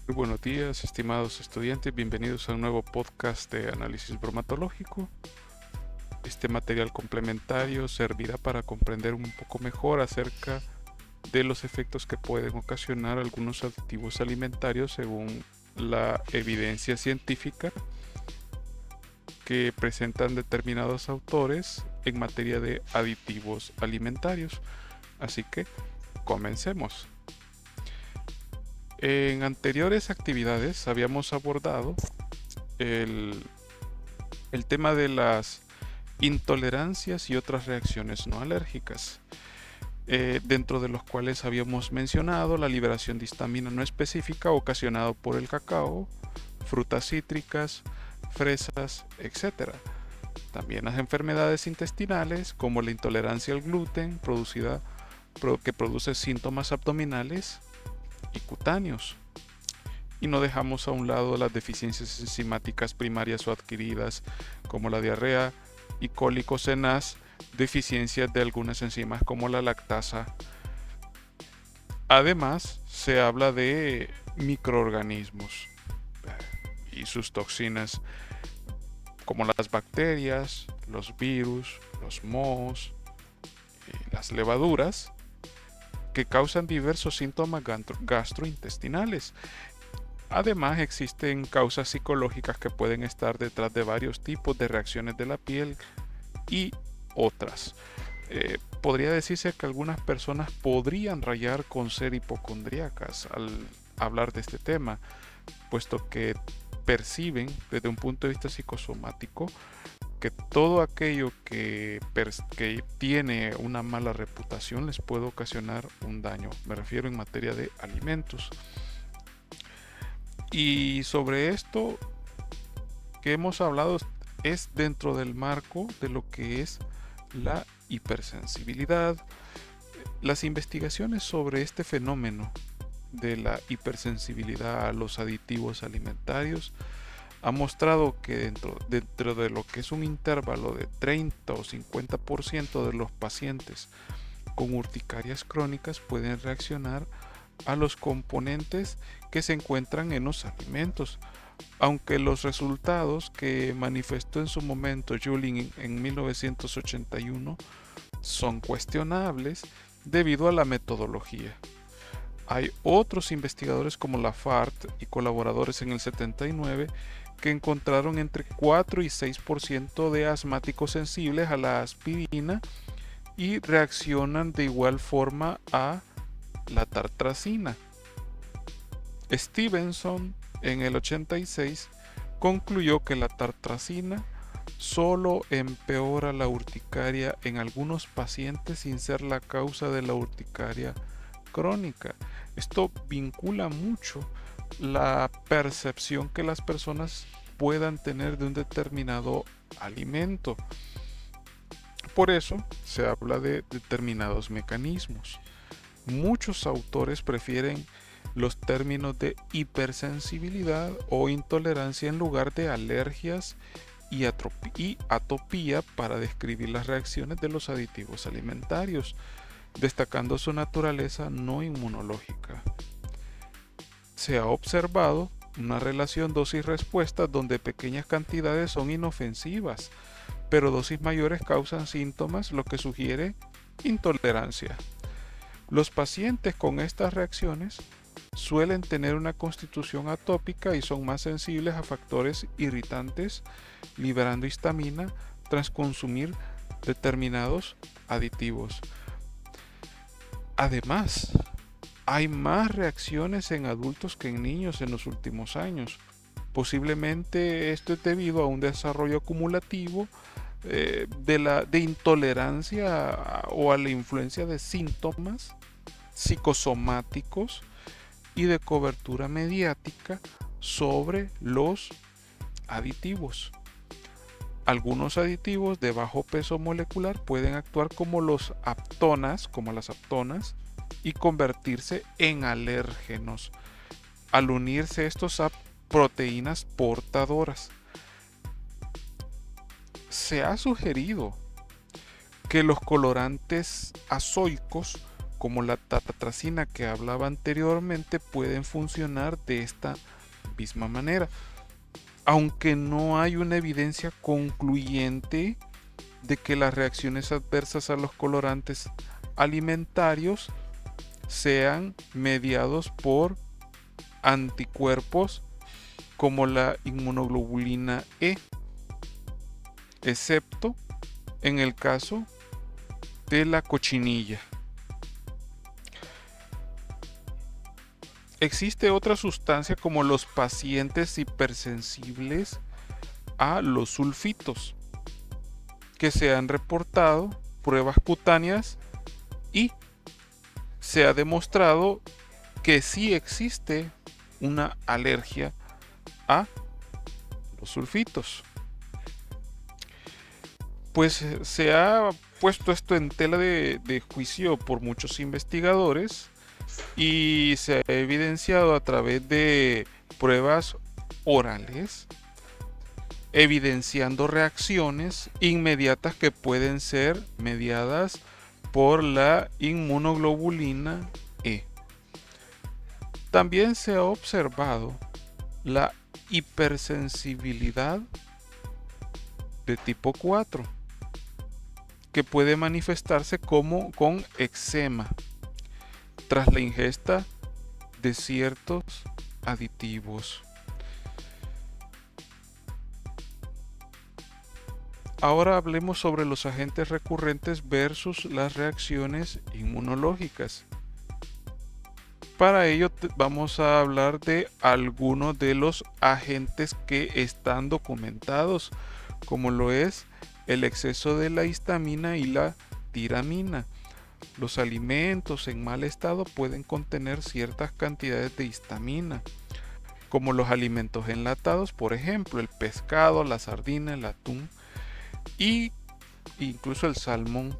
Muy buenos días, estimados estudiantes. Bienvenidos a un nuevo podcast de análisis bromatológico. Este material complementario servirá para comprender un poco mejor acerca de los efectos que pueden ocasionar algunos aditivos alimentarios según la evidencia científica que presentan determinados autores en materia de aditivos alimentarios. Así que comencemos. En anteriores actividades habíamos abordado el, el tema de las intolerancias y otras reacciones no alérgicas, dentro de los cuales habíamos mencionado la liberación de histamina no específica ocasionado por el cacao, frutas cítricas, fresas, etc. También las enfermedades intestinales como la intolerancia al gluten que produce síntomas abdominales y cutáneos. Y no dejamos a un lado las deficiencias enzimáticas primarias o adquiridas como la diarrea y cólicos tenaz, deficiencias de algunas enzimas como la lactasa. Además, se habla de microorganismos y sus toxinas como las bacterias, los virus, los mohos, las levaduras que causan diversos síntomas gastrointestinales. Además, existen causas psicológicas que pueden estar detrás de varios tipos de reacciones de la piel y otras. Podría decirse que algunas personas podrían rayar con ser hipocondríacas al hablar de este tema, puesto que perciben desde un punto de vista psicosomático que todo aquello que tiene una mala reputación les puede ocasionar un daño. Me refiero en materia de alimentos. Y sobre esto que hemos hablado es dentro del marco de lo que es la hipersensibilidad. Las investigaciones sobre este fenómeno de la hipersensibilidad a los aditivos alimentarios ha mostrado que dentro de lo que es un intervalo de 30 o 50% de los pacientes con urticarias crónicas pueden reaccionar a los componentes que se encuentran en los alimentos, aunque los resultados que manifestó en su momento Julin en 1981 son cuestionables debido a la metodología. Hay otros investigadores como Lafart y colaboradores en el 79 que encontraron entre 4 y 6% de asmáticos sensibles a la aspirina y reaccionan de igual forma a la tartrazina. Stevenson en el 86 concluyó que la tartrazina solo empeora la urticaria en algunos pacientes sin ser la causa de la urticaria crónica. Esto vincula mucho la percepción que las personas puedan tener de un determinado alimento. Por eso se habla de determinados mecanismos. Muchos autores prefieren los términos de hipersensibilidad o intolerancia en lugar de alergias y atopía para describir las reacciones de los aditivos alimentarios, destacando su naturaleza no inmunológica. Se ha observado una relación dosis-respuesta donde pequeñas cantidades son inofensivas, pero dosis mayores causan síntomas, lo que sugiere intolerancia. Los pacientes con estas reacciones suelen tener una constitución atópica y son más sensibles a factores irritantes, liberando histamina tras consumir determinados aditivos. Además, hay más reacciones en adultos que en niños en los últimos años. Posiblemente esto es debido a un desarrollo acumulativo de intolerancia o a la influencia de síntomas psicosomáticos y de cobertura mediática sobre los aditivos. Algunos aditivos de bajo peso molecular pueden actuar como las aptonas, y convertirse en alérgenos al unirse estos a proteínas portadoras. Se ha sugerido que los colorantes azoicos como la tartracina que hablaba anteriormente pueden funcionar de esta misma manera, aunque no hay una evidencia concluyente de que las reacciones adversas a los colorantes alimentarios sean mediados por anticuerpos como la inmunoglobulina E, excepto en el caso de la cochinilla. Existe otra sustancia como los pacientes hipersensibles a los sulfitos, que se han reportado pruebas cutáneas y se ha demostrado que sí existe una alergia a los sulfitos. Pues se ha puesto esto en tela de juicio por muchos investigadores y se ha evidenciado a través de pruebas orales, evidenciando reacciones inmediatas que pueden ser mediadas por la inmunoglobulina E. También se ha observado la hipersensibilidad de tipo 4, que puede manifestarse como con eczema tras la ingesta de ciertos aditivos. Ahora hablemos sobre los agentes recurrentes versus las reacciones inmunológicas. Para ello vamos a hablar de algunos de los agentes que están documentados, como lo es el exceso de la histamina y la tiramina. Los alimentos en mal estado pueden contener ciertas cantidades de histamina, como los alimentos enlatados, por ejemplo, el pescado, la sardina, el atún e incluso el salmón,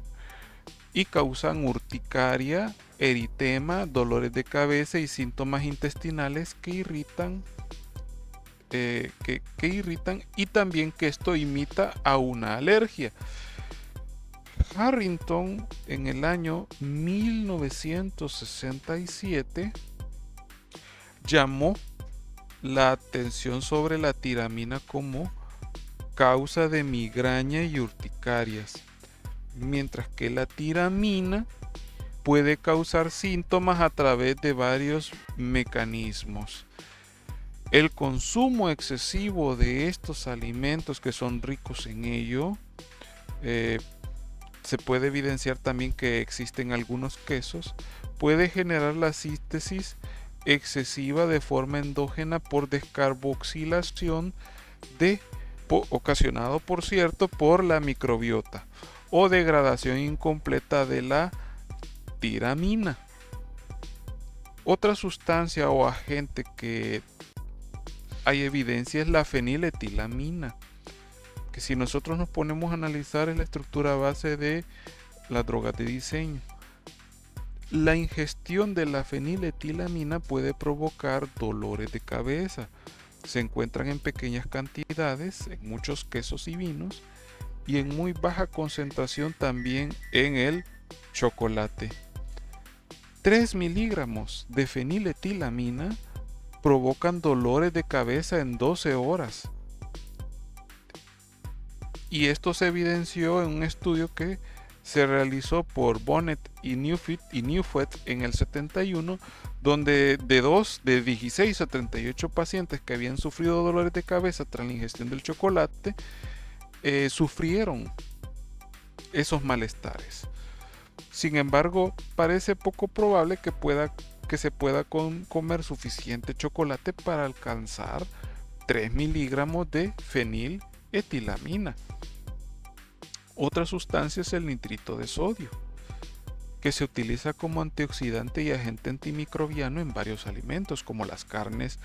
y causan urticaria, eritema, dolores de cabeza y síntomas intestinales que irritan, y también que esto imita a una alergia. Harrington en el año 1967 llamó la atención sobre la tiramina como causa de migraña y urticarias, mientras que la tiramina puede causar síntomas a través de varios mecanismos. El consumo excesivo de estos alimentos que son ricos en ello, se puede evidenciar también que existen algunos quesos, puede generar la síntesis excesiva de forma endógena por descarboxilación ocasionado, por cierto, por la microbiota, o degradación incompleta de la tiramina. Otra sustancia o agente que hay evidencia es la feniletilamina, que si nosotros nos ponemos a analizar es la estructura base de las drogas de diseño. La ingestión de la feniletilamina puede provocar dolores de cabeza. Se encuentran en pequeñas cantidades en muchos quesos y vinos y en muy baja concentración también en el chocolate. 3 miligramos de feniletilamina provocan dolores de cabeza en 12 horas. Y esto se evidenció en un estudio que se realizó por Bonnet y Neufeld en el 71, donde de 16 a 38 pacientes que habían sufrido dolores de cabeza tras la ingestión del chocolate, sufrieron esos malestares. Sin embargo, parece poco probable que se pueda comer suficiente chocolate para alcanzar 3 miligramos de feniletilamina. Otra sustancia es el nitrito de sodio, que se utiliza como antioxidante y agente antimicrobiano en varios alimentos, como las carnes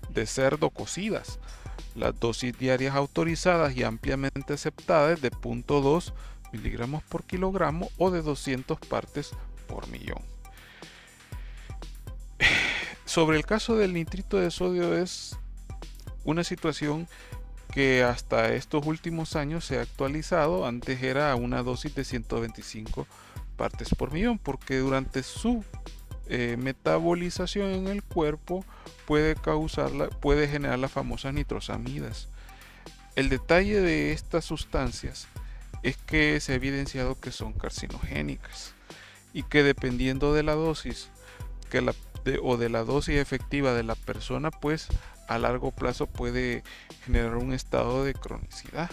de cerdo cocidas. Las dosis diarias autorizadas y ampliamente aceptadas de 0.2 miligramos por kilogramo o de 200 partes por millón. Sobre el caso del nitrito de sodio, es una situación que hasta estos últimos años se ha actualizado. Antes era una dosis de 125 partes por millón, porque durante su metabolización en el cuerpo puede generar las famosas nitrosamidas. El detalle de estas sustancias es que se ha evidenciado que son carcinogénicas y que dependiendo de la dosis o de la dosis efectiva de la persona, pues a largo plazo puede generar un estado de cronicidad.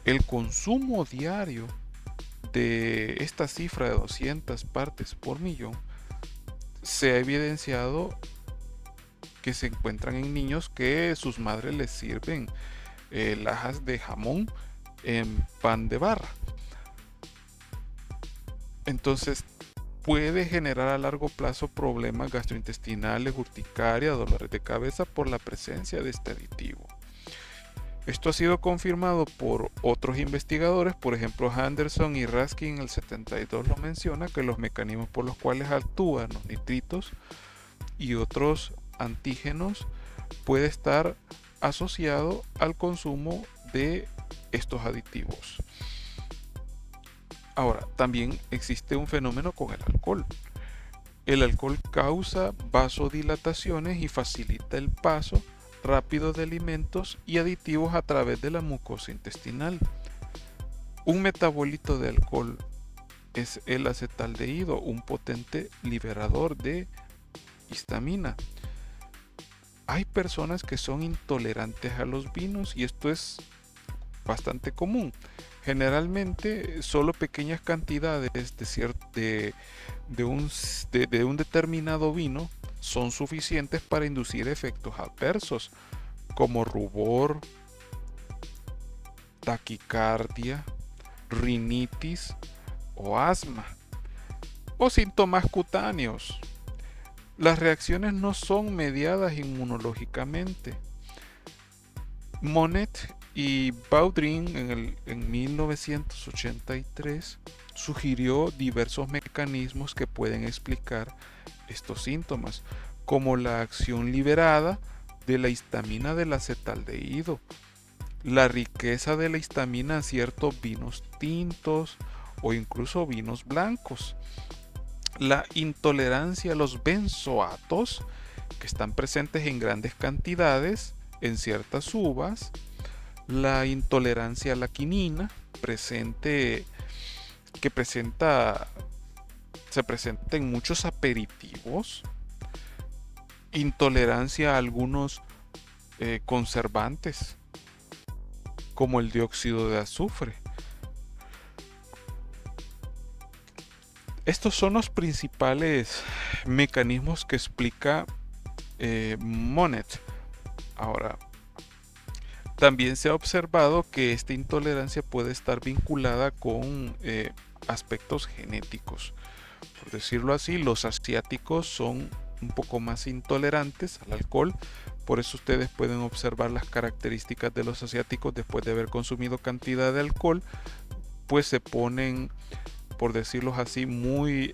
El consumo diario de esta cifra de 200 partes por millón se ha evidenciado que se encuentran en niños que sus madres les sirven lajas de jamón en pan de barra. Entonces puede generar a largo plazo problemas gastrointestinales, urticaria, dolores de cabeza por la presencia de este aditivo. Esto ha sido confirmado por otros investigadores, por ejemplo Henderson y Raskin en el 72 lo menciona, que los mecanismos por los cuales actúan los nitritos y otros antígenos puede estar asociado al consumo de estos aditivos. Ahora, también existe un fenómeno con el alcohol. El alcohol causa vasodilataciones y facilita el paso rápido de alimentos y aditivos a través de la mucosa intestinal. Un metabolito de alcohol es el acetaldehído, un potente liberador de histamina. Hay personas que son intolerantes a los vinos y esto es bastante común. Generalmente solo pequeñas cantidades de un determinado vino son suficientes para inducir efectos adversos como rubor, taquicardia, rinitis o asma o síntomas cutáneos. Las reacciones no son mediadas inmunológicamente. Monet y Baudrin en 1983 sugirió diversos mecanismos que pueden explicar estos síntomas, como la acción liberada de la histamina del acetaldehído, la riqueza de la histamina en ciertos vinos tintos o incluso vinos blancos, la intolerancia a los benzoatos que están presentes en grandes cantidades en ciertas uvas, la intolerancia a la quinina se presenta en muchos aperitivos, intolerancia a algunos conservantes como el dióxido de azufre. Estos son los principales mecanismos que explica Monet. Ahora, también se ha observado que esta intolerancia puede estar vinculada con aspectos genéticos. Por decirlo así, los asiáticos son un poco más intolerantes al alcohol. Por eso ustedes pueden observar las características de los asiáticos después de haber consumido cantidad de alcohol, pues se ponen, por decirlo así, muy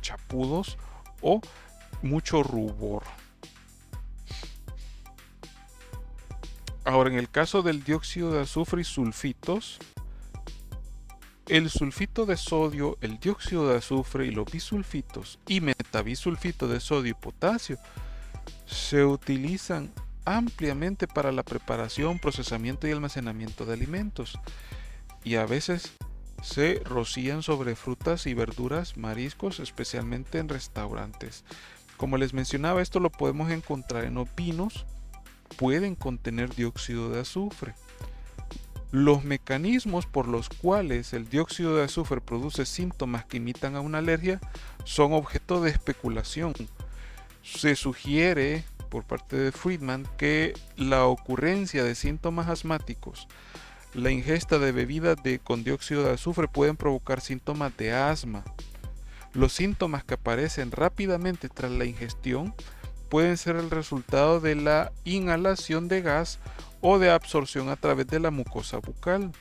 chapudos o mucho rubor. Ahora, en el caso del dióxido de azufre y sulfitos, el sulfito de sodio, el dióxido de azufre y los bisulfitos y metabisulfito de sodio y potasio se utilizan ampliamente para la preparación, procesamiento y almacenamiento de alimentos y a veces se rocían sobre frutas y verduras, mariscos, especialmente en restaurantes. Como les mencionaba, esto lo podemos encontrar en los vinos, pueden contener dióxido de azufre. Los mecanismos por los cuales el dióxido de azufre produce síntomas que imitan a una alergia son objeto de especulación. Se sugiere por parte de Friedman que la ocurrencia de síntomas asmáticos, la ingesta de bebidas con dióxido de azufre pueden provocar síntomas de asma. Los síntomas que aparecen rápidamente tras la ingestión pueden ser el resultado de la inhalación de gas o de absorción a través de la mucosa bucal.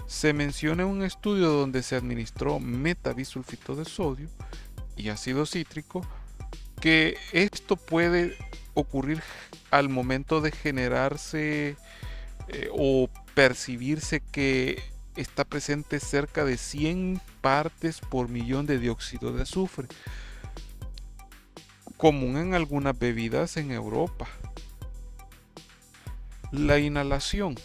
Se menciona un estudio donde se administró metabisulfito de sodio y ácido cítrico que esto puede ocurrir al momento de generarse o percibirse que está presente cerca de 100 partes por millón de dióxido de azufre, común en algunas bebidas en Europa. La inhalación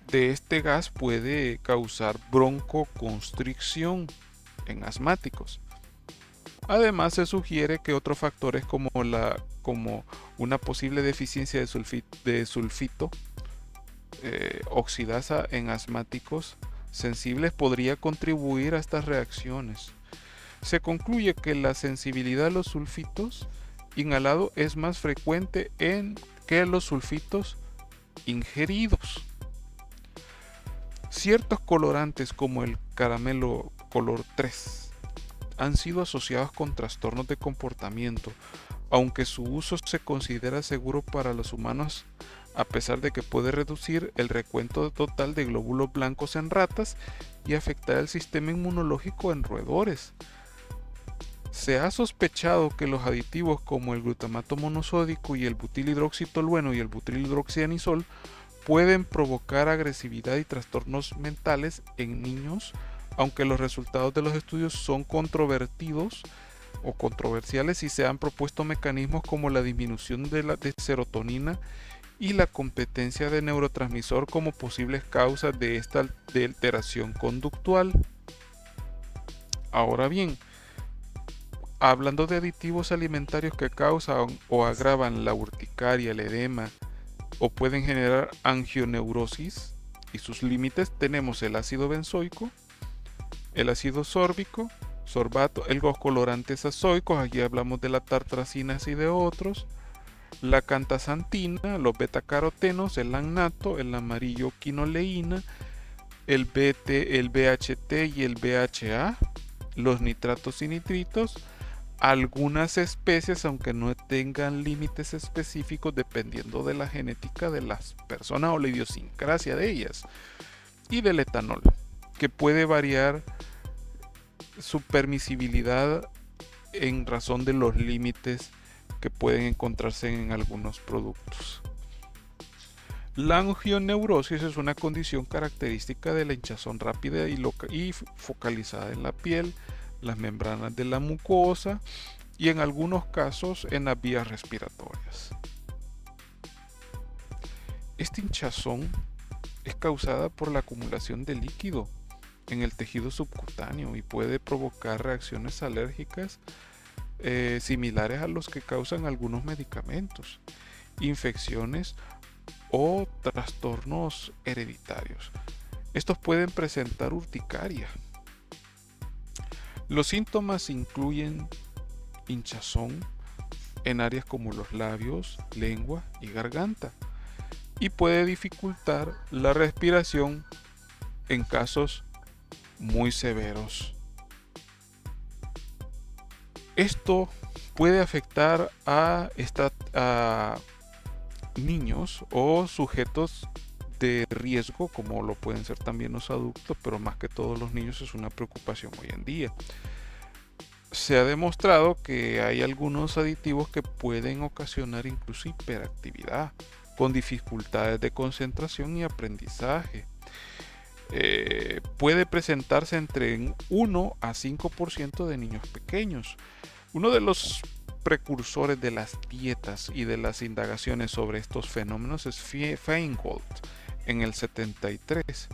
de este gas puede causar broncoconstricción en asmáticos. Además, se sugiere que otros factores como una posible deficiencia de sulfito oxidasa en asmáticos sensibles podría contribuir a estas reacciones. Se concluye que la sensibilidad a los sulfitos inhalados es más frecuente que los sulfitos ingeridos. Ciertos colorantes como el caramelo color 3 han sido asociados con trastornos de comportamiento, aunque su uso se considera seguro para los humanos a pesar de que puede reducir el recuento total de glóbulos blancos en ratas y afectar el sistema inmunológico en roedores. Se ha sospechado que los aditivos como el glutamato monosódico y el butilhidroxitolueno y el butilhidroxianisol pueden provocar agresividad y trastornos mentales en niños, aunque los resultados de los estudios son controvertidos o controversiales y se han propuesto mecanismos como la disminución de serotonina y la competencia de neurotransmisor como posibles causas de esta alteración conductual. Ahora bien, hablando de aditivos alimentarios que causan o agravan la urticaria, el edema o pueden generar angioneurosis y sus límites, tenemos el ácido benzoico, el ácido sórbico, sorbato, los colorantes azoicos, aquí hablamos de la tartracinas y de otros, la cantasantina, los betacarotenos, el annato, el amarillo quinoleína, el BHT y el BHA, los nitratos y nitritos, algunas especies, aunque no tengan límites específicos dependiendo de la genética de las personas o la idiosincrasia de ellas, y del etanol, que puede variar su permisibilidad en razón de los límites que pueden encontrarse en algunos productos. La angioneurosis es una condición característica de la hinchazón rápida y focalizada en la piel, las membranas de la mucosa y en algunos casos en las vías respiratorias. Esta hinchazón es causada por la acumulación de líquido en el tejido subcutáneo y puede provocar reacciones alérgicas similares a los que causan algunos medicamentos, infecciones o trastornos hereditarios. Estos pueden presentar urticaria. Los síntomas incluyen hinchazón en áreas como los labios, lengua y garganta, y puede dificultar la respiración en casos muy severos. Esto puede afectar a niños o sujetos de riesgo, como lo pueden ser también los adultos, pero más que todos los niños es una preocupación hoy en día. Se ha demostrado que hay algunos aditivos que pueden ocasionar incluso hiperactividad, con dificultades de concentración y aprendizaje. Puede presentarse entre 1 a 5% de niños pequeños. Uno de los precursores de las dietas y de las indagaciones sobre estos fenómenos es Feingold en el 73,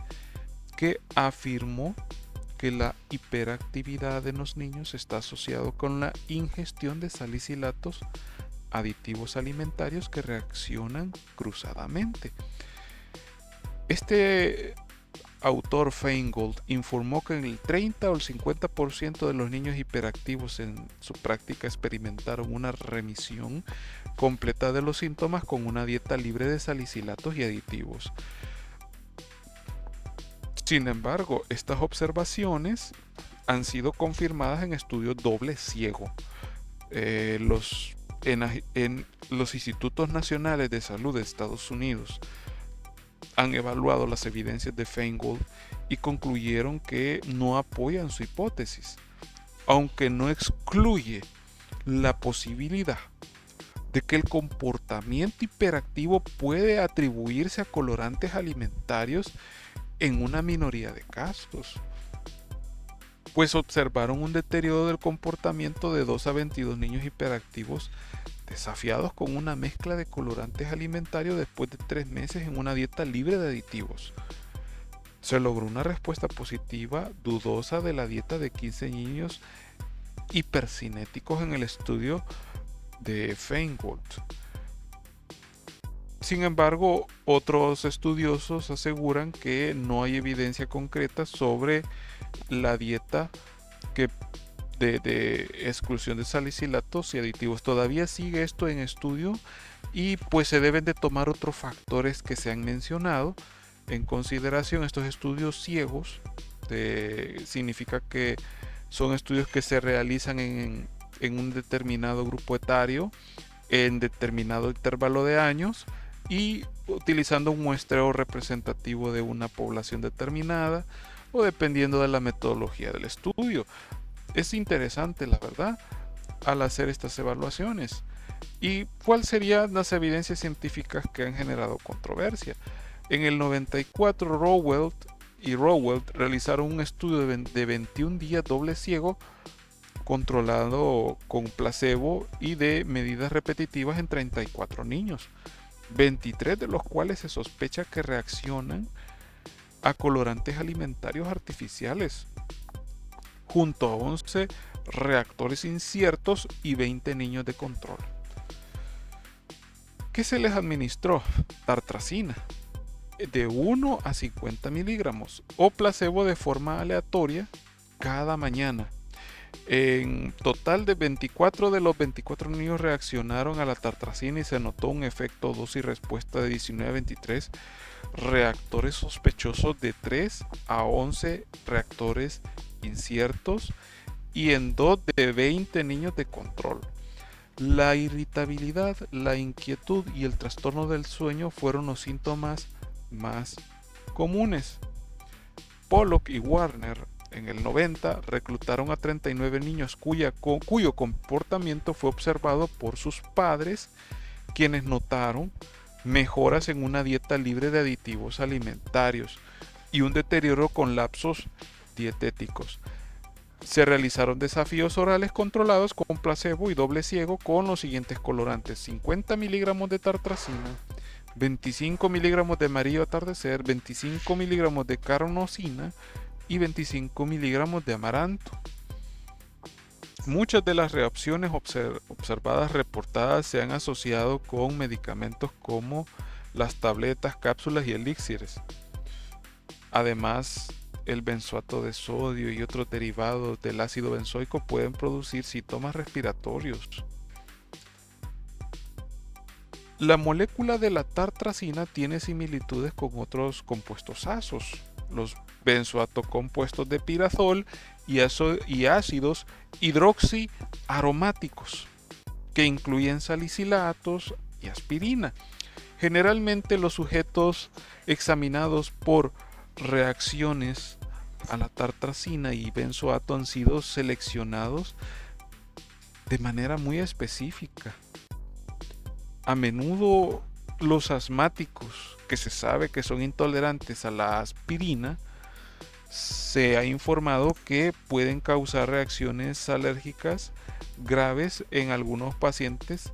que afirmó que la hiperactividad de los niños está asociado con la ingestión de salicilatos, aditivos alimentarios que reaccionan cruzadamente. Este autor Feingold informó que en el 30 o el 50% de los niños hiperactivos en su práctica experimentaron una remisión completa de los síntomas con una dieta libre de salicilatos y aditivos. Sin embargo, estas observaciones han sido confirmadas en estudios doble ciego. En los Institutos Nacionales de Salud de Estados Unidos han evaluado las evidencias de Feingold y concluyeron que no apoyan su hipótesis, aunque no excluye la posibilidad de que el comportamiento hiperactivo puede atribuirse a colorantes alimentarios en una minoría de casos, pues observaron un deterioro del comportamiento de 2 a 22 niños hiperactivos desafiados con una mezcla de colorantes alimentarios después de 3 meses en una dieta libre de aditivos. Se logró una respuesta positiva dudosa de la dieta de 15 niños hipercinéticos en el estudio de Feingold. Sin embargo, otros estudiosos aseguran que no hay evidencia concreta sobre la dieta que de exclusión de salicilatos y aditivos. Todavía sigue esto en estudio y pues se deben de tomar otros factores que se han mencionado en consideración. Estos estudios ciegos significa que son estudios que se realizan en un determinado grupo etario, en determinado intervalo de años y utilizando un muestreo representativo de una población determinada o dependiendo de la metodología del estudio. Es interesante, la verdad, al hacer estas evaluaciones. ¿Y cuáles serían las evidencias científicas que han generado controversia? En el 94, Rowell realizaron un estudio de 21 días doble ciego controlado con placebo y de medidas repetitivas en 34 niños, 23 de los cuales se sospecha que reaccionan a colorantes alimentarios artificiales, junto a 11 reactores inciertos y 20 niños de control. ¿Qué se les administró? Tartrazina de 1 a 50 miligramos o placebo de forma aleatoria cada mañana. En total de 24 de los 24 niños reaccionaron a la tartrazina y se notó un efecto dosis respuesta de 19 a 23 reactores sospechosos, de 3 a 11 reactores inciertos y en 2 de 20 niños de control. La irritabilidad, la inquietud y el trastorno del sueño fueron los síntomas más comunes. Pollock y Warner en el 90 reclutaron a 39 niños cuyo comportamiento fue observado por sus padres, quienes notaron mejoras en una dieta libre de aditivos alimentarios y un deterioro con lapsos dietéticos. Se realizaron desafíos orales controlados con placebo y doble ciego con los siguientes colorantes: 50 miligramos de tartrazina, 25 miligramos de amarillo atardecer, 25 miligramos de carnosina y 25 miligramos de amaranto. Muchas de las reacciones observadas reportadas se han asociado con medicamentos como las tabletas, cápsulas y elixires. Además, el benzoato de sodio y otros derivados del ácido benzoico pueden producir síntomas respiratorios. La molécula de la tartrazina tiene similitudes con otros compuestos asos, los benzoatocompuestos de pirazol y ácidos hidroxiaromáticos, que incluyen salicilatos y aspirina. Generalmente los sujetos examinados por reacciones a la tartrazina y benzoato han sido seleccionados de manera muy específica. A menudo los asmáticos, que se sabe que son intolerantes a la aspirina, se ha informado que pueden causar reacciones alérgicas graves en algunos pacientes,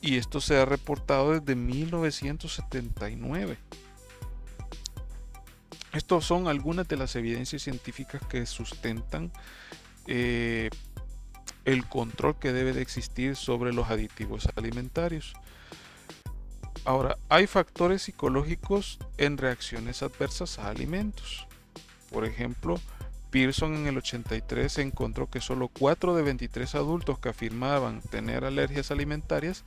y esto se ha reportado desde 1979. Estas son algunas de las evidencias científicas que sustentan el control que debe de existir sobre los aditivos alimentarios. Ahora, hay factores psicológicos en reacciones adversas a alimentos. Por ejemplo, Pearson en el 83 encontró que solo 4 de 23 adultos que afirmaban tener alergias alimentarias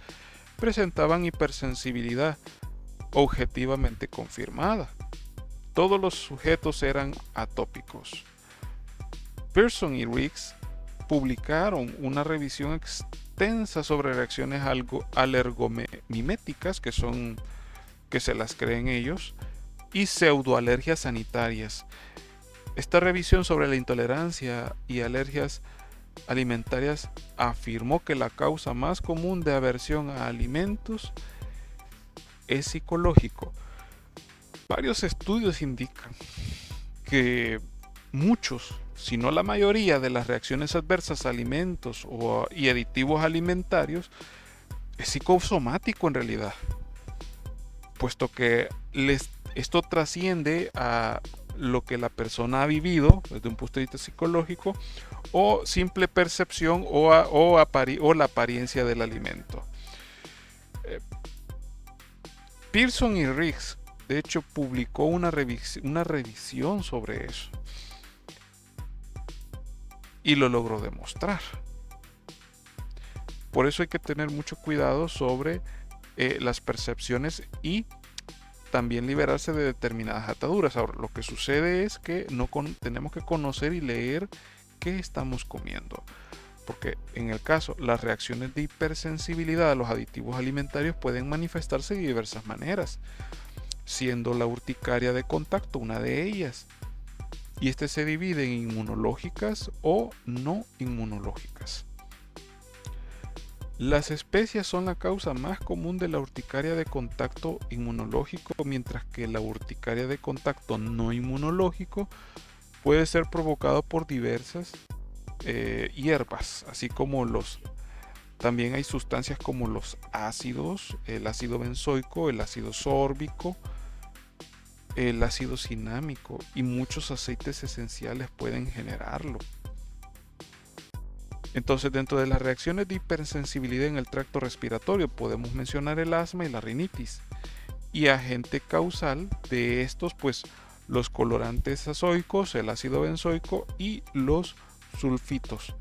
presentaban hipersensibilidad objetivamente confirmada. Todos los sujetos eran atópicos. Pearson y Riggs publicaron una revisión extensa sobre reacciones alergomiméticas, que se las creen ellos, y pseudoalergias sanitarias. Esta revisión sobre la intolerancia y alergias alimentarias afirmó que la causa más común de aversión a alimentos es psicológico. Varios estudios indican que muchos, si no la mayoría de las reacciones adversas a alimentos y aditivos alimentarios es psicosomático en realidad, puesto que esto trasciende a lo que la persona ha vivido desde un punto de vista psicológico o simple percepción o la apariencia del alimento. Pearson y Riggs, de hecho, publicó una revisión sobre eso y lo logró demostrar. Por eso hay que tener mucho cuidado sobre las percepciones y también liberarse de determinadas ataduras. Ahora, lo que sucede es que tenemos que conocer y leer qué estamos comiendo. Porque en el caso, las reacciones de hipersensibilidad a los aditivos alimentarios pueden manifestarse de diversas maneras, siendo la urticaria de contacto una de ellas. Y este se divide en inmunológicas o no inmunológicas. Las especias son la causa más común de la urticaria de contacto inmunológico, mientras que la urticaria de contacto no inmunológico puede ser provocado por diversas hierbas, así como también hay sustancias como los ácidos, el ácido benzoico, el ácido sórbico, el ácido cinámico y muchos aceites esenciales pueden generarlo. Entonces, dentro de las reacciones de hipersensibilidad en el tracto respiratorio podemos mencionar el asma y la rinitis. Y agente causal de estos, pues los colorantes azoicos, el ácido benzoico y los sulfitos.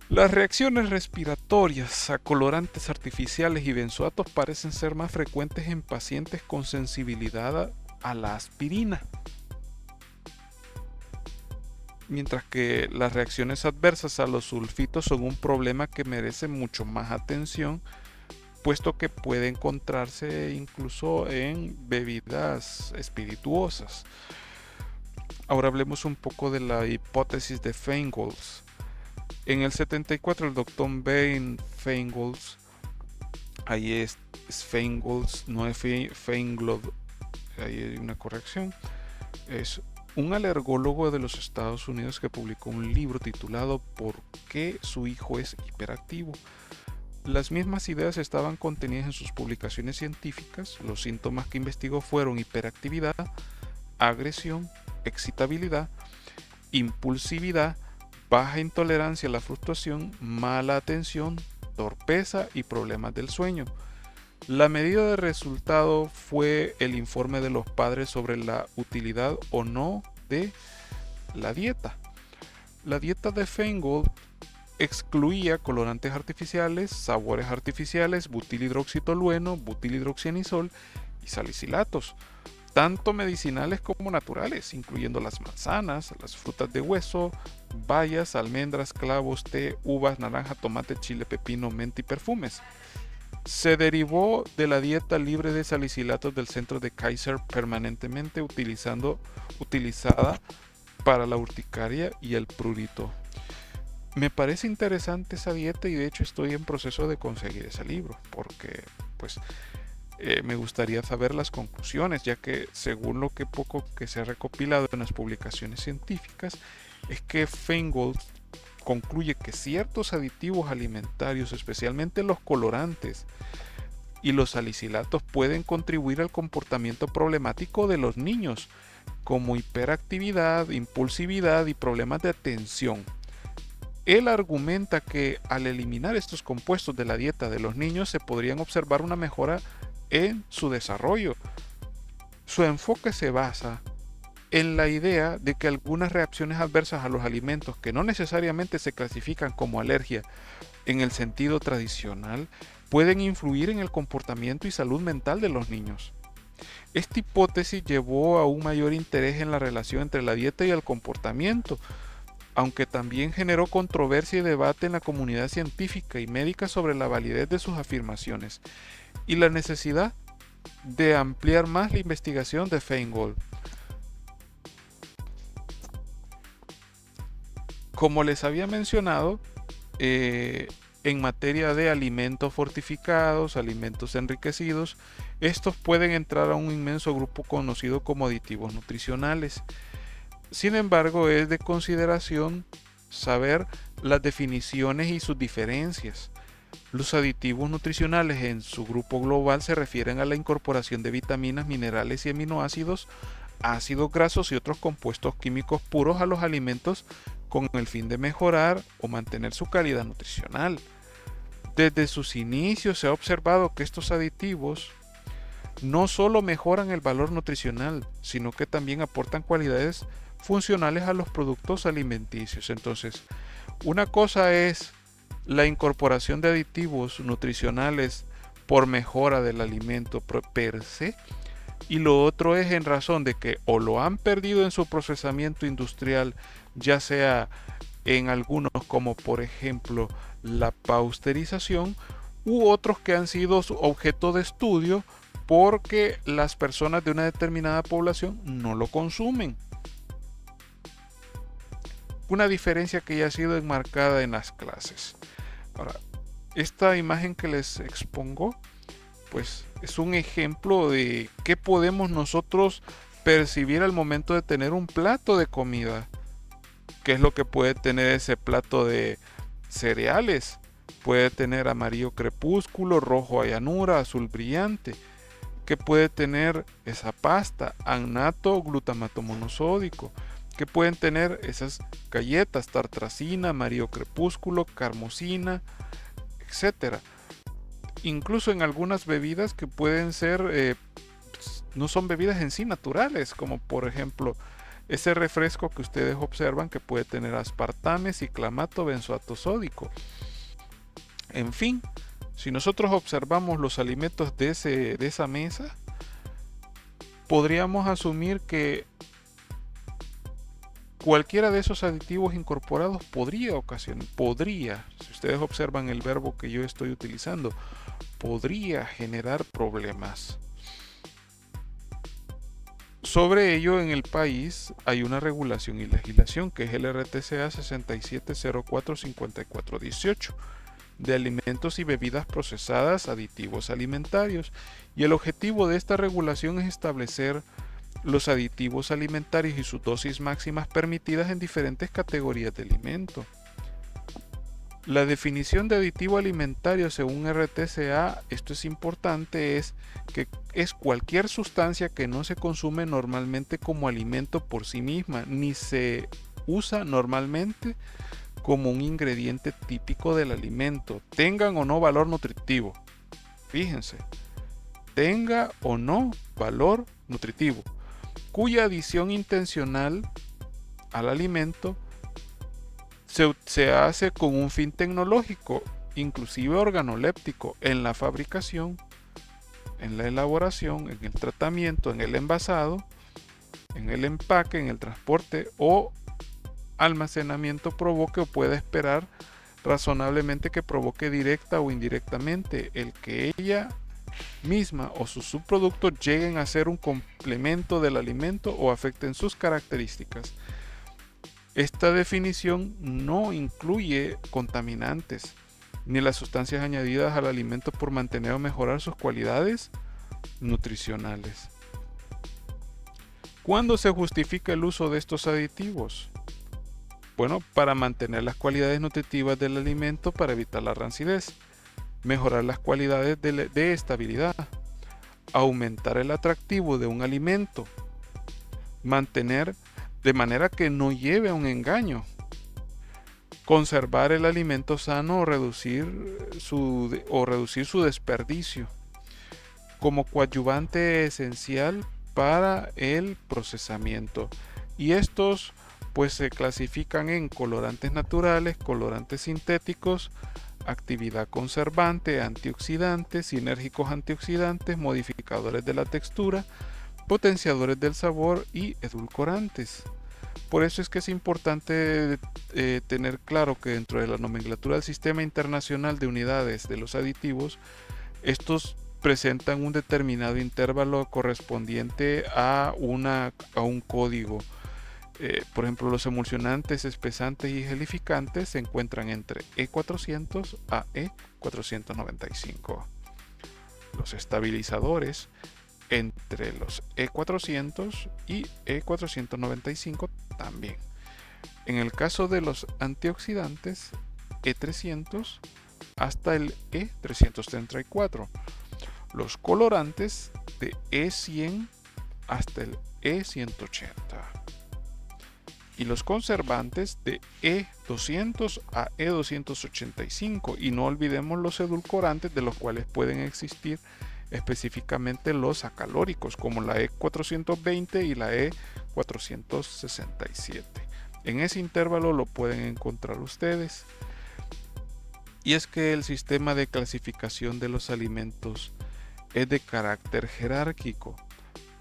Las reacciones respiratorias a colorantes artificiales y benzoatos parecen ser más frecuentes en pacientes con sensibilidad a la aspirina, mientras que las reacciones adversas a los sulfitos son un problema que merece mucho más atención, puesto que puede encontrarse incluso en bebidas espirituosas. Ahora hablemos un poco de la hipótesis de Feingolds. En el 74 el doctor Ben Feingolds, ahí es Feingolds, no es Feingold, ahí hay una corrección, es un alergólogo de los Estados Unidos que publicó un libro titulado ¿Por qué su hijo es hiperactivo? Las mismas ideas estaban contenidas en sus publicaciones científicas. Los síntomas que investigó fueron hiperactividad, agresión, excitabilidad, impulsividad, baja intolerancia a la frustración, mala atención, torpeza y problemas del sueño. La medida de resultado fue el informe de los padres sobre la utilidad o no de la dieta. La dieta de Feingold excluía colorantes artificiales, sabores artificiales, butilhidroxitolueno, butilhidroxianisol y salicilatos, tanto medicinales como naturales, incluyendo las manzanas, las frutas de hueso, bayas, almendras, clavos, té, uvas, naranja, tomate, chile, pepino, menta y perfumes. Se derivó de la dieta libre de salicilatos del centro de Kaiser permanentemente utilizada para la urticaria y el prurito. Me parece interesante esa dieta y de hecho estoy en proceso de conseguir ese libro porque pues me gustaría saber las conclusiones, ya que según lo que poco que se ha recopilado en las publicaciones científicas es que Feingold concluye que ciertos aditivos alimentarios, especialmente los colorantes y los salicilatos, pueden contribuir al comportamiento problemático de los niños, como hiperactividad, impulsividad y problemas de atención. Él argumenta que al eliminar estos compuestos de la dieta de los niños se podrían observar una mejora en su desarrollo. Su enfoque se basa en la idea de que algunas reacciones adversas a los alimentos que no necesariamente se clasifican como alergia en el sentido tradicional pueden influir en el comportamiento y salud mental de los niños. Esta hipótesis llevó a un mayor interés en la relación entre la dieta y el comportamiento, aunque también generó controversia y debate en la comunidad científica y médica sobre la validez de sus afirmaciones y la necesidad de ampliar más la investigación de Feingold. Como les había mencionado, en materia de alimentos fortificados, alimentos enriquecidos, estos pueden entrar a un inmenso grupo conocido como aditivos nutricionales. Sin embargo, es de consideración saber las definiciones y sus diferencias. Los aditivos nutricionales en su grupo global se refieren a la incorporación de vitaminas, minerales y aminoácidos, ácidos grasos y otros compuestos químicos puros a los alimentos con el fin de mejorar o mantener su calidad nutricional. Desde sus inicios se ha observado que estos aditivos no solo mejoran el valor nutricional, sino que también aportan cualidades funcionales a los productos alimenticios. Entonces, una cosa es la incorporación de aditivos nutricionales por mejora del alimento per se, y lo otro es en razón de que o lo han perdido en su procesamiento industrial, ya sea en algunos como por ejemplo la pasteurización, u otros que han sido objeto de estudio porque las personas de una determinada población no lo consumen. Una diferencia que ya ha sido enmarcada en las clases. Ahora, esta imagen que les expongo, pues es un ejemplo de qué podemos nosotros percibir al momento de tener un plato de comida. ¿Qué es lo que puede tener ese plato de cereales? Puede tener amarillo crepúsculo, rojo a llanura, azul brillante. ¿Qué puede tener esa pasta? Annato, glutamato monosódico. ¿Qué pueden tener esas galletas? Tartracina, amarillo crepúsculo, carmosina, etcétera. Incluso en algunas bebidas que pueden ser, no son bebidas en sí naturales, como por ejemplo ese refresco que ustedes observan que puede tener aspartame, ciclamato, benzoato sódico. En fin, si nosotros observamos los alimentos de esa mesa, podríamos asumir que cualquiera de esos aditivos incorporados podría, si ustedes observan el verbo que yo estoy utilizando, podría generar problemas. Sobre ello, en el país hay una regulación y legislación que es el RTCA 67045418 de alimentos y bebidas procesadas, aditivos alimentarios, y el objetivo de esta regulación es establecer los aditivos alimentarios y sus dosis máximas permitidas en diferentes categorías de alimento. La definición de aditivo alimentario según RTCA, esto es importante, es que es cualquier sustancia que no se consume normalmente como alimento por sí misma, ni se usa normalmente como un ingrediente típico del alimento, tengan o no valor nutritivo. Fíjense, tenga o no valor nutritivo, cuya adición intencional al alimento se hace con un fin tecnológico, inclusive organoléptico, en la fabricación, en la elaboración, en el tratamiento, en el envasado, en el empaque, en el transporte o almacenamiento provoque o pueda esperar razonablemente que provoque directa o indirectamente el que ella misma o sus subproductos lleguen a ser un complemento del alimento o afecten sus características. Esta definición no incluye contaminantes ni las sustancias añadidas al alimento por mantener o mejorar sus cualidades nutricionales. ¿Cuándo se justifica el uso de estos aditivos? Bueno, para mantener las cualidades nutritivas del alimento para evitar la rancidez, mejorar las cualidades de estabilidad, aumentar el atractivo de un alimento, mantener de manera que no lleve a un engaño, conservar el alimento sano o reducir su desperdicio, como coadyuvante esencial para el procesamiento. Y estos pues se clasifican en colorantes naturales, colorantes sintéticos, actividad conservante, antioxidantes, sinérgicos antioxidantes, modificadores de la textura, potenciadores del sabor y edulcorantes. Por eso es que es importante tener claro que dentro de la nomenclatura del Sistema Internacional de Unidades de los Aditivos, estos presentan un determinado intervalo correspondiente a un código. Por ejemplo, los emulsionantes, espesantes y gelificantes se encuentran entre E400 a E495. Los estabilizadores entre los E400 y E495 también. En el caso de los antioxidantes, E300 hasta el E334. Los colorantes de E100 hasta el E180. Y los conservantes de E200 a E285. Y no olvidemos los edulcorantes, de los cuales pueden existir específicamente los acalóricos, como la E420 y la E467. En ese intervalo lo pueden encontrar ustedes. Y es que el sistema de clasificación de los alimentos es de carácter jerárquico.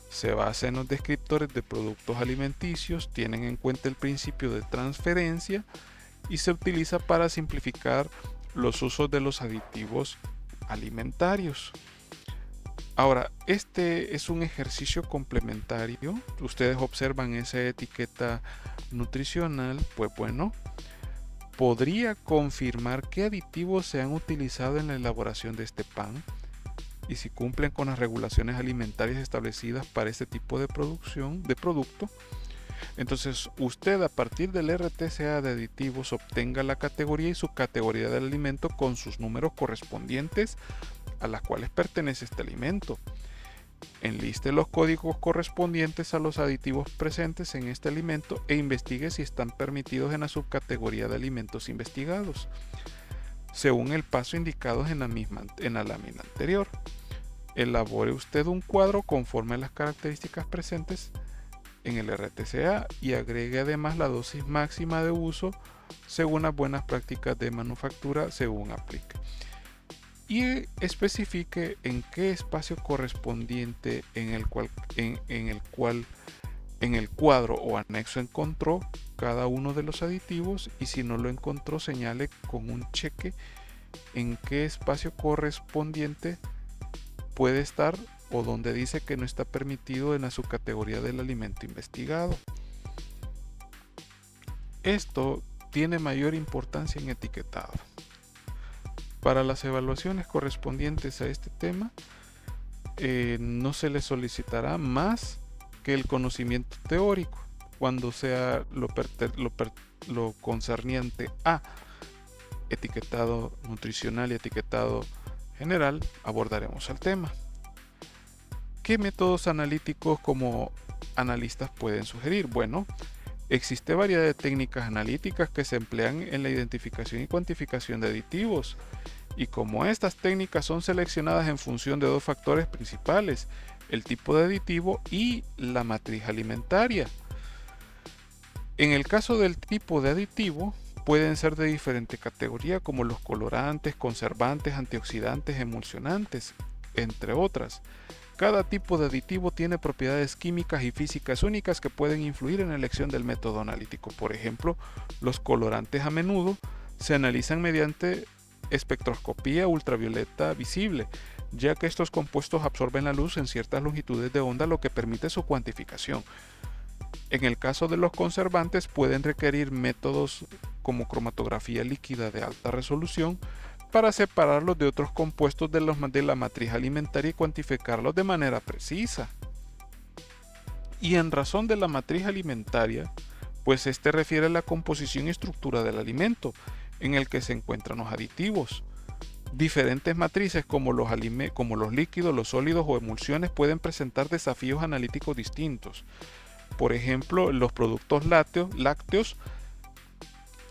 Se basa en los descriptores de productos alimenticios, tienen en cuenta el principio de transferencia y se utiliza para simplificar los usos de los aditivos alimentarios. Ahora, este es un ejercicio complementario. Ustedes observan esa etiqueta nutricional, pues bueno, podría confirmar qué aditivos se han utilizado en la elaboración de este pan y si cumplen con las regulaciones alimentarias establecidas para este tipo de producción de producto. Entonces usted, a partir del RTCA de aditivos, obtenga la categoría y subcategoría del alimento con sus números correspondientes a las cuales pertenece este alimento. Enliste los códigos correspondientes a los aditivos presentes en este alimento e investigue si están permitidos en la subcategoría de alimentos investigados, según el paso indicado en la lámina anterior. Elabore usted un cuadro conforme a las características presentes en el RTCA y agregue además la dosis máxima de uso según las buenas prácticas de manufactura según aplique. Y especifique en qué espacio correspondiente en el cuadro o anexo encontró cada uno de los aditivos, y si no lo encontró, señale con un cheque en qué espacio correspondiente puede estar o donde dice que no está permitido en la subcategoría del alimento investigado. Esto tiene mayor importancia en etiquetado. Para las evaluaciones correspondientes a este tema, no se le solicitará más que el conocimiento teórico cuando sea lo concerniente a etiquetado nutricional y etiquetado general. Abordaremos el tema. ¿Qué métodos analíticos como analistas pueden sugerir? Bueno, existe variedad de técnicas analíticas que se emplean en la identificación y cuantificación de aditivos, y como estas técnicas son seleccionadas en función de dos factores principales, el tipo de aditivo y la matriz alimentaria. En el caso del tipo de aditivo, pueden ser de diferente categoría, como los colorantes, conservantes, antioxidantes, emulsionantes, entre otras. Cada tipo de aditivo tiene propiedades químicas y físicas únicas que pueden influir en la elección del método analítico. Por ejemplo, los colorantes a menudo se analizan mediante espectroscopía ultravioleta visible, ya que estos compuestos absorben la luz en ciertas longitudes de onda, lo que permite su cuantificación. En el caso de los conservantes, pueden requerir métodos como cromatografía líquida de alta resolución para separarlos de otros compuestos de la matriz alimentaria y cuantificarlos de manera precisa. Y en razón de la matriz alimentaria, pues este refiere a la composición y estructura del alimento en el que se encuentran los aditivos. Diferentes matrices como los líquidos, los sólidos o emulsiones pueden presentar desafíos analíticos distintos. Por ejemplo, los productos lácteos,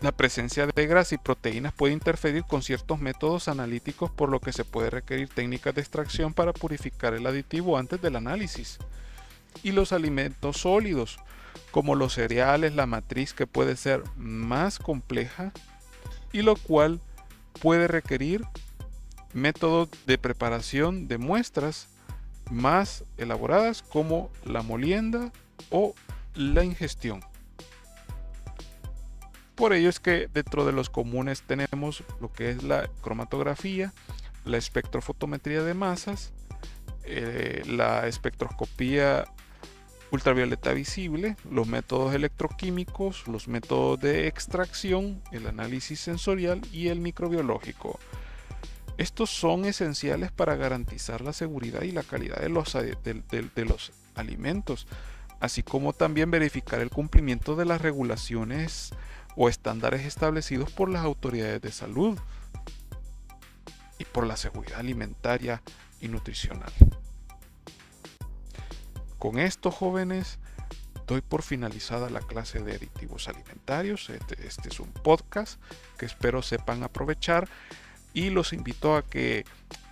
la presencia de grasa y proteínas puede interferir con ciertos métodos analíticos, por lo que se puede requerir técnicas de extracción para purificar el aditivo antes del análisis. Y los alimentos sólidos, como los cereales, la matriz que puede ser más compleja y lo cual puede requerir métodos de preparación de muestras más elaboradas como la molienda o la ingestión. Por ello es que dentro de los comunes tenemos lo que es la cromatografía, la espectrofotometría de masas, la espectroscopía ultravioleta visible, los métodos electroquímicos, los métodos de extracción, el análisis sensorial y el microbiológico. Estos son esenciales para garantizar la seguridad y la calidad de los alimentos, así como también verificar el cumplimiento de las regulaciones o estándares establecidos por las autoridades de salud y por la seguridad alimentaria y nutricional. Con esto, jóvenes, doy por finalizada la clase de aditivos alimentarios. Este es un podcast que espero sepan aprovechar y los invito a que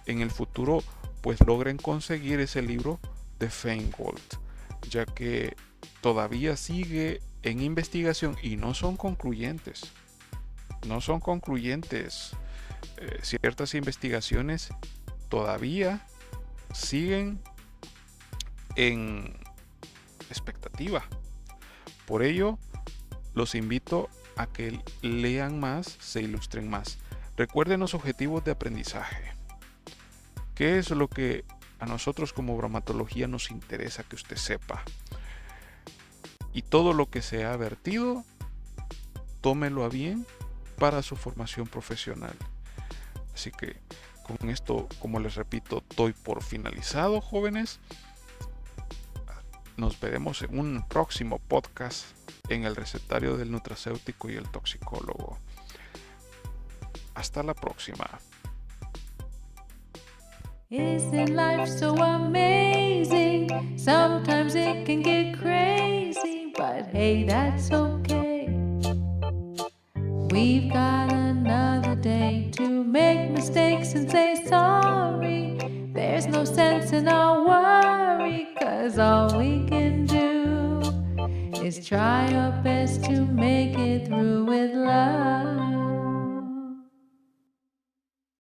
en el futuro pues logren conseguir ese libro de Feingold, ya que todavía sigue en investigación y no son concluyentes. Ciertas investigaciones todavía siguen en expectativa. Por ello, los invito a que lean más, se ilustren más. Recuerden los objetivos de aprendizaje. ¿Qué es lo que a nosotros como bromatología nos interesa que usted sepa? Y todo lo que se ha vertido, tómelo a bien para su formación profesional. Así que con esto, como les repito, doy por finalizado, jóvenes. Nos veremos en un próximo podcast en el recetario del nutracéutico y el toxicólogo. Hasta la próxima. Isn't life so amazing? Sometimes it can get crazy, but hey, that's okay. We've got another day to make mistakes and say sorry. There's no sense in our worry, 'cause all we can do is try our best to make it through.